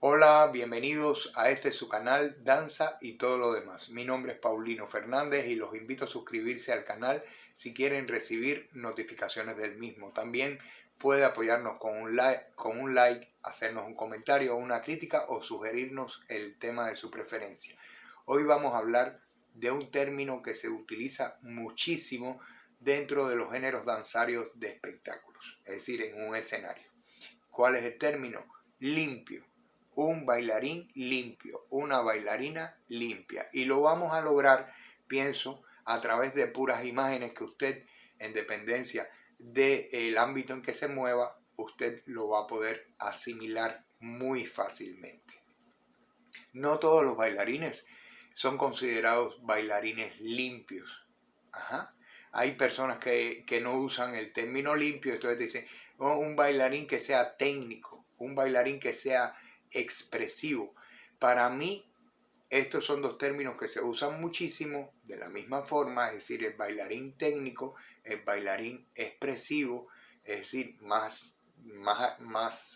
Hola, bienvenidos a su canal Danza y todo lo demás. Mi nombre es Paulino Fernández y los invito a suscribirse al canal si quieren recibir notificaciones del mismo. También puede apoyarnos con un like, hacernos un comentario o una crítica o sugerirnos el tema de su preferencia. Hoy vamos a hablar de un término que se utiliza muchísimo dentro de los géneros danzarios de espectáculos, es decir, en un escenario. ¿Cuál es el término? Limpio. Un bailarín limpio, una bailarina limpia. Y lo vamos a lograr, pienso, a través de puras imágenes que usted, en dependencia del ámbito en que se mueva, usted lo va a poder asimilar muy fácilmente. No todos los bailarines son considerados bailarines limpios. Hay personas que no usan el término limpio, entonces dicen, oh, un bailarín que sea técnico, un bailarín que sea expresivo. Para mí, estos son dos términos que se usan muchísimo de la misma forma, es decir, el bailarín técnico, el bailarín expresivo, es decir, más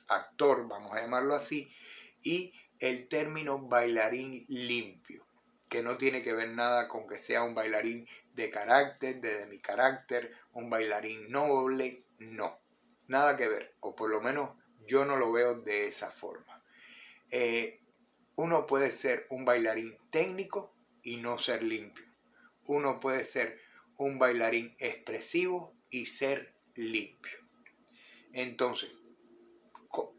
actor, vamos a llamarlo así, y el término bailarín limpio, que no tiene que ver nada con que sea un bailarín de carácter, de demi-carácter, un bailarín noble, no, nada que ver, o por lo menos yo no lo veo de esa forma. Uno puede ser un bailarín técnico y no ser limpio. Uno puede ser un bailarín expresivo y ser limpio. Entonces,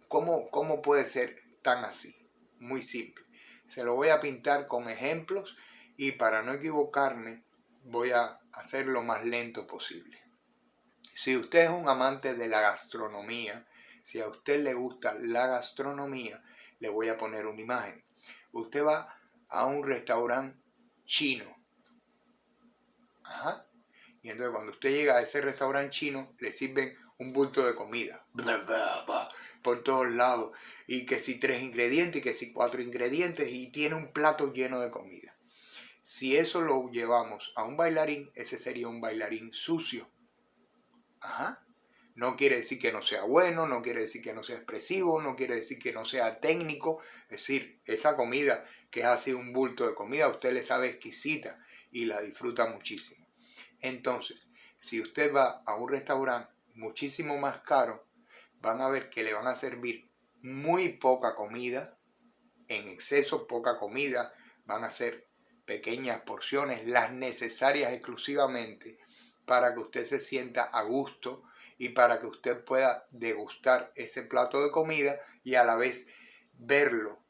¿cómo puede ser tan así? Muy simple. Se lo voy a pintar con ejemplos y para no equivocarme voy a hacer lo más lento posible. Si usted es un amante de la gastronomía, si a usted le gusta la gastronomía, le voy a poner una imagen. Usted va a un restaurante chino. Y entonces cuando usted llega a ese restaurante chino, le sirven un bulto de comida. Por todos lados. Y que si 3 ingredientes, y que si 4 ingredientes, y tiene un plato lleno de comida. Si eso lo llevamos a un bailarín, ese sería un bailarín sucio. No quiere decir que no sea bueno, no quiere decir que no sea expresivo, no quiere decir que no sea técnico. Es decir, esa comida que es así un bulto de comida, a usted le sabe exquisita y la disfruta muchísimo. Entonces, si usted va a un restaurante muchísimo más caro, van a ver que le van a servir muy poca comida, en exceso poca comida, van a ser pequeñas porciones, las necesarias exclusivamente para que usted se sienta a gusto y para que usted pueda degustar ese plato de comida y a la vez verlo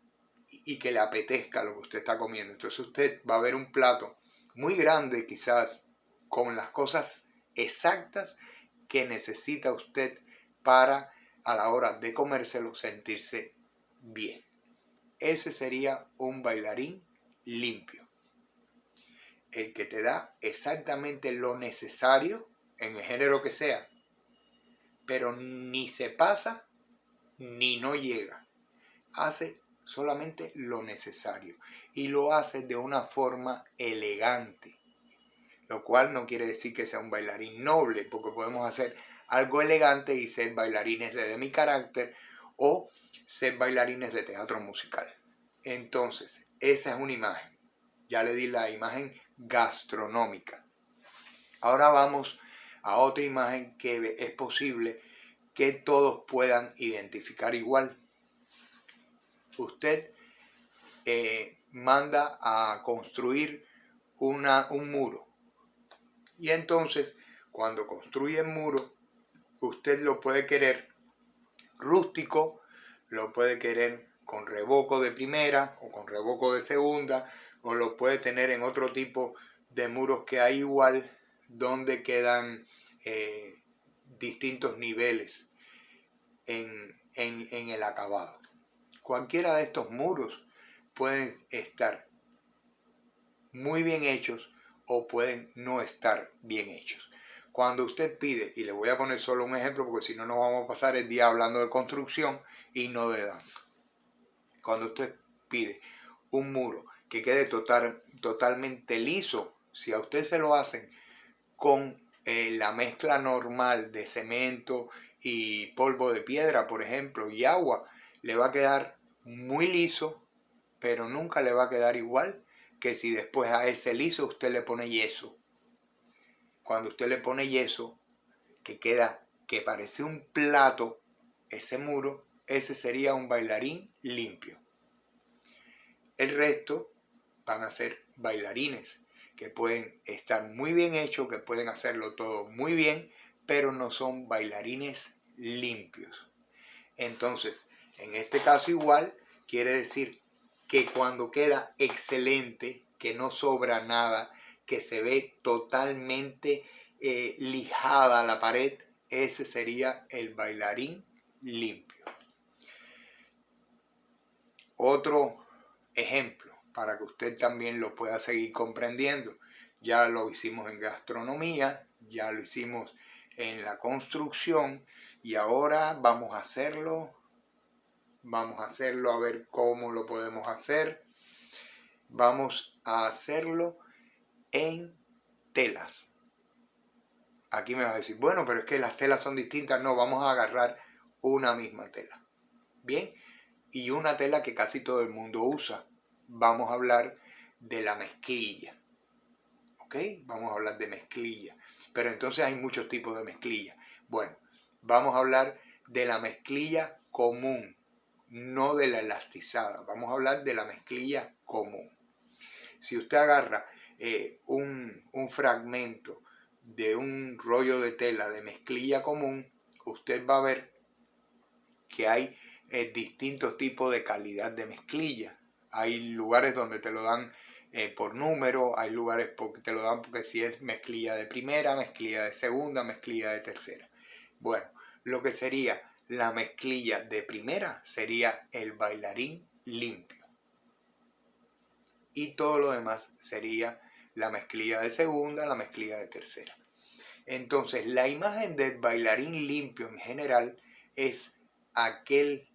y que le apetezca lo que usted está comiendo. Entonces usted va a ver un plato muy grande, quizás con las cosas exactas que necesita usted para a la hora de comérselo sentirse bien. Ese sería un bailarín limpio, el que te da exactamente lo necesario en el género que sea, pero ni se pasa ni no llega. Hace solamente lo necesario y lo hace de una forma elegante, lo cual no quiere decir que sea un bailarín noble, porque podemos hacer algo elegante y ser bailarines de demi-carácter o ser bailarines de teatro musical. Entonces, esa es una imagen. Ya le di la imagen gastronómica. Ahora vamos a otra imagen que es posible que todos puedan identificar igual. Usted manda a construir un muro. Y entonces, cuando construye el muro, usted lo puede querer rústico, lo puede querer con revoco de primera o con revoco de segunda, o lo puede tener en otro tipo de muros que hay igual, donde quedan distintos niveles en el acabado. Cualquiera de estos muros pueden estar muy bien hechos o pueden no estar bien hechos. Cuando usted pide, y le voy a poner solo un ejemplo porque si no nos vamos a pasar el día hablando de construcción y no de danza. Cuando usted pide un muro que quede totalmente liso, si a usted se lo hacen con la mezcla normal de cemento y polvo de piedra, por ejemplo, y agua, le va a quedar muy liso, pero nunca le va a quedar igual que si después a ese liso usted le pone yeso. Cuando usted le pone yeso, que queda, que parece un plato, ese muro, ese sería un bailarín limpio. El resto van a ser bailarines que pueden estar muy bien hechos, que pueden hacerlo todo muy bien, pero no son bailarines limpios. Entonces, en este caso igual, quiere decir que cuando queda excelente, que no sobra nada, que se ve totalmente lijada la pared, ese sería el bailarín limpio. Otro ejemplo, para que usted también lo pueda seguir comprendiendo. Ya lo hicimos en gastronomía, ya lo hicimos en la construcción y ahora vamos a hacerlo a ver cómo lo podemos hacer. Vamos a hacerlo en telas. Aquí me va a decir, bueno, pero es que las telas son distintas. No, vamos a agarrar una misma tela. Bien, y una tela que casi todo el mundo usa. Vamos a hablar de la mezclilla. ¿Ok? Vamos a hablar de mezclilla. Pero entonces hay muchos tipos de mezclilla. Bueno, vamos a hablar de la mezclilla común, no de la elastizada. Vamos a hablar de la mezclilla común. Si usted agarra un fragmento de un rollo de tela de mezclilla común, usted va a ver que hay distintos tipos de calidad de mezclilla. Hay lugares donde te lo dan por número, hay lugares porque te lo dan porque si es mezclilla de primera, mezclilla de segunda, mezclilla de tercera. Bueno, lo que sería la mezclilla de primera sería el bailarín limpio. Y todo lo demás sería la mezclilla de segunda, la mezclilla de tercera. Entonces, la imagen del bailarín limpio en general es aquel,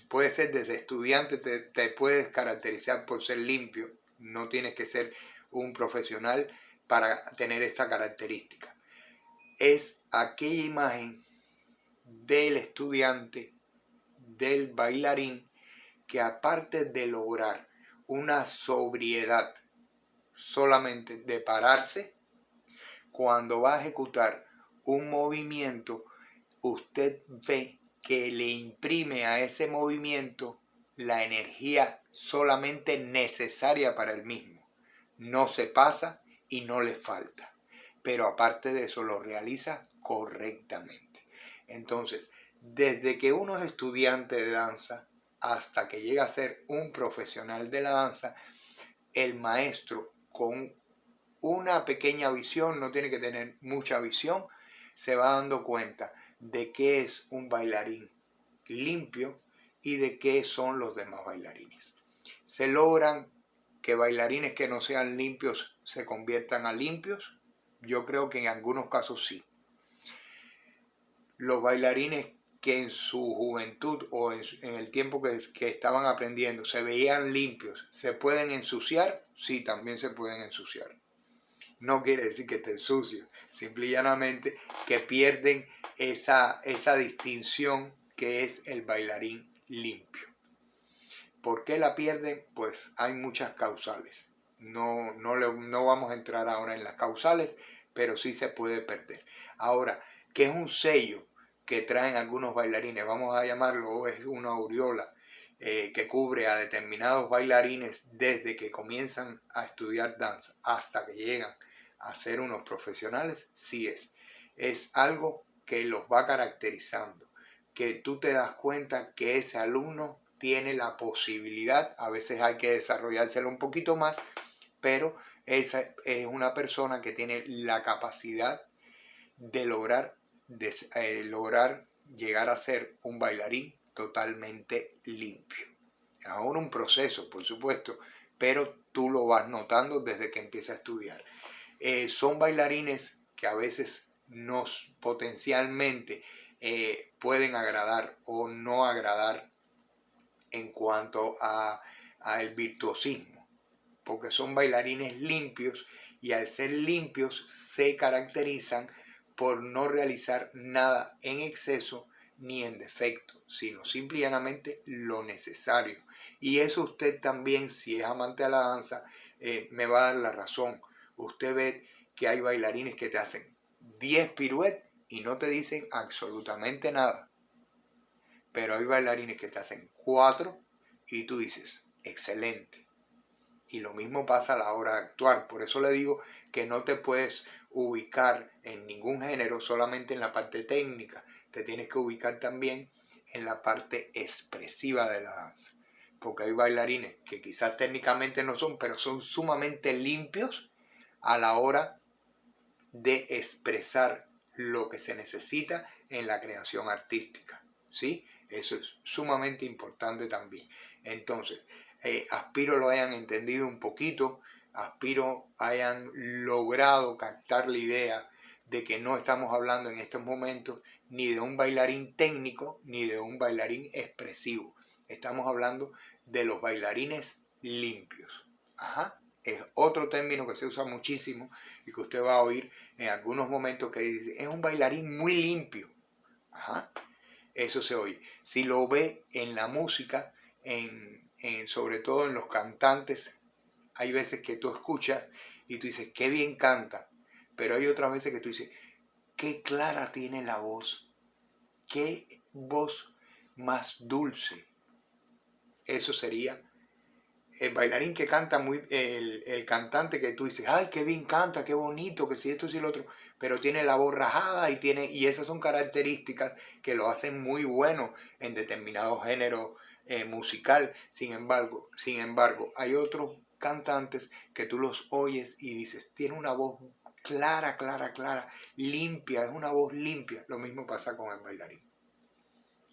puede ser desde estudiante, te puedes caracterizar por ser limpio, no tienes que ser un profesional para tener esta característica. Es aquella imagen del estudiante, del bailarín, que aparte de lograr una sobriedad solamente de pararse, cuando va a ejecutar un movimiento, usted ve que le imprime a ese movimiento la energía solamente necesaria para el mismo. No se pasa y no le falta. Pero aparte de eso lo realiza correctamente. Entonces, desde que uno es estudiante de danza hasta que llega a ser un profesional de la danza, el maestro con una pequeña visión, no tiene que tener mucha visión, se va dando cuenta de qué es un bailarín limpio y de qué son los demás bailarines. ¿Se logran que bailarines que no sean limpios se conviertan a limpios? Yo creo que en algunos casos sí. Los bailarines que en su juventud o en el tiempo que estaban aprendiendo se veían limpios, ¿se pueden ensuciar? Sí, también se pueden ensuciar. No quiere decir que estén sucios, simple y llanamente que pierden esa distinción que es el bailarín limpio. ¿Por qué la pierden? Pues hay muchas causales. No vamos a entrar ahora en las causales, pero sí se puede perder. Ahora, ¿qué es un sello que traen algunos bailarines? Vamos a llamarlo, es una aureola que cubre a determinados bailarines desde que comienzan a estudiar danza hasta que llegan a ser unos profesionales. Sí es algo que los va caracterizando, que tú te das cuenta que ese alumno tiene la posibilidad, a veces hay que desarrollárselo un poquito más, pero esa es una persona que tiene la capacidad de lograr llegar a ser un bailarín totalmente limpio. Ahora un proceso, por supuesto, pero tú lo vas notando desde que empieza a estudiar. Son bailarines que a veces nos potencialmente pueden agradar o no agradar en cuanto a el virtuosismo, porque son bailarines limpios y al ser limpios se caracterizan por no realizar nada en exceso ni en defecto, sino simplemente lo necesario. Y eso usted también, si es amante de la danza, me va a dar la razón. Usted ve que hay bailarines que te hacen 10 piruetas y no te dicen absolutamente nada. Pero hay bailarines que te hacen 4 y tú dices, excelente. Y lo mismo pasa a la hora de actuar. Por eso le digo que no te puedes ubicar en ningún género solamente en la parte técnica. Te tienes que ubicar también en la parte expresiva de la danza. Porque hay bailarines que quizás técnicamente no son, pero son sumamente limpios a la hora de expresar lo que se necesita en la creación artística, ¿sí? Eso es sumamente importante también. Entonces, aspiro lo hayan entendido un poquito, aspiro hayan logrado captar la idea de que no estamos hablando en estos momentos ni de un bailarín técnico ni de un bailarín expresivo. Estamos hablando de los bailarines limpios. Ajá. Es otro término que se usa muchísimo y que usted va a oír en algunos momentos que dice, es un bailarín muy limpio. Ajá. Eso se oye. Si lo ve en la música, sobre todo en los cantantes, hay veces que tú escuchas y tú dices, qué bien canta. Pero hay otras veces que tú dices, qué clara tiene la voz. Qué voz más dulce. Eso sería el bailarín que canta muy, el cantante que tú dices, ay, qué bien canta, qué bonito, que si esto, si lo otro, pero tiene la voz rajada y esas son características que lo hacen muy bueno en determinado género musical. Sin embargo, hay otros cantantes que tú los oyes y dices, tiene una voz clara, limpia, es una voz limpia. Lo mismo pasa con el bailarín.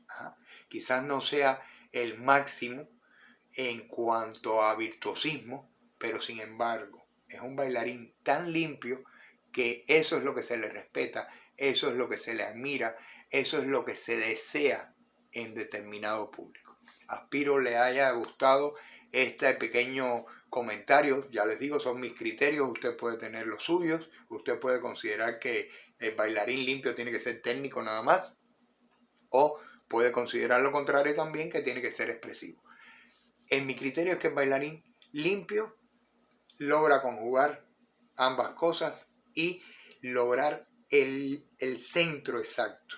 Ajá. Quizás no sea el máximo en cuanto a virtuosismo, pero sin embargo es un bailarín tan limpio que eso es lo que se le respeta, eso es lo que se le admira, eso es lo que se desea en determinado público. Aspiro le haya gustado este pequeño comentario, ya les digo, son mis criterios, usted puede tener los suyos, usted puede considerar que el bailarín limpio tiene que ser técnico nada más, o puede considerar lo contrario también, que tiene que ser expresivo. En mi criterio es que el bailarín limpio logra conjugar ambas cosas y lograr el centro exacto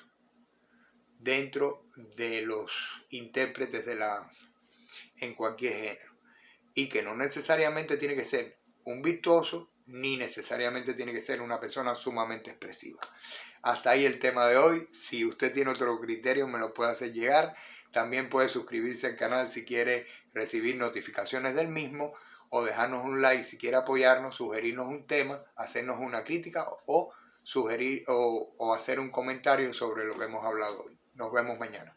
dentro de los intérpretes de la danza en cualquier género. Y que no necesariamente tiene que ser un virtuoso ni necesariamente tiene que ser una persona sumamente expresiva. Hasta ahí el tema de hoy. Si usted tiene otro criterio me lo puede hacer llegar. También puede suscribirse al canal si quiere recibir notificaciones del mismo o dejarnos un like si quiere apoyarnos, sugerirnos un tema, hacernos una crítica o sugerir o hacer un comentario sobre lo que hemos hablado hoy. Nos vemos mañana.